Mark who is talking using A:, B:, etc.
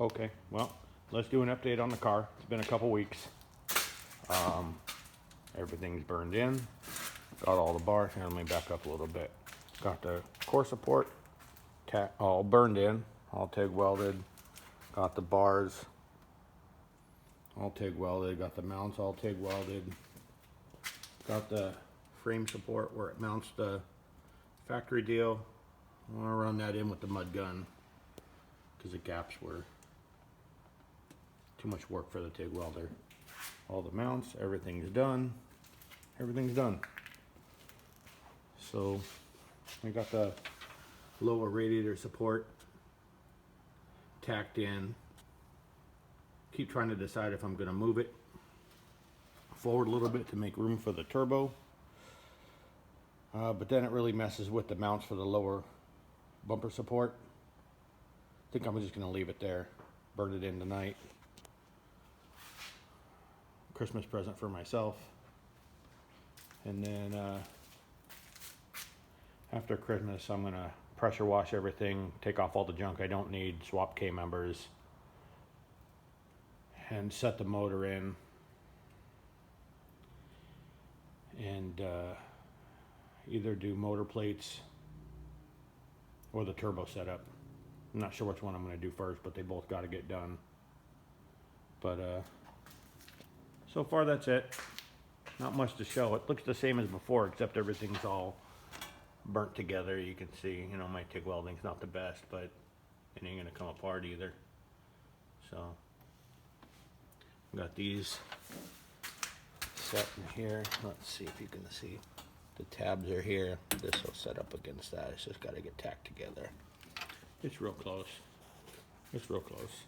A: Okay, well, let's do an update on the car. It's been a couple weeks. Everything's burned in. Got all the bars. Here, let me back up a little bit. Got the core support all burned in, all TIG welded. Got the bars all TIG welded. Got the mounts all TIG welded. Got the frame support where it mounts the factory deal. I want to run that in with the mud gun because the gaps were too much work for the TIG welder. All the mounts, everything's done. Everything's done. So we got the lower radiator support tacked in. Keep trying to decide if I'm going to move it forward a little bit to make room for the turbo. But then it really messes with the mounts for the lower bumper support. I think I'm just going to leave it there. Burn it in tonight. Christmas present for myself. And then after Christmas, I'm going to pressure wash everything, take off all the junk I don't need, swap K-members, and set the motor in. And either do motor plates or the turbo setup. I'm not sure which one I'm going to do first, but they both got to get done. But so far that's it. Not much to show. It looks the same as before, except everything's all burnt together. You can see, you know, my TIG welding's not the best, but it ain't gonna come apart either. So got these set in here. Let's see if you can see. The tabs are here. This will set up against that. It's just got to get tacked together. It's real close. It's real close.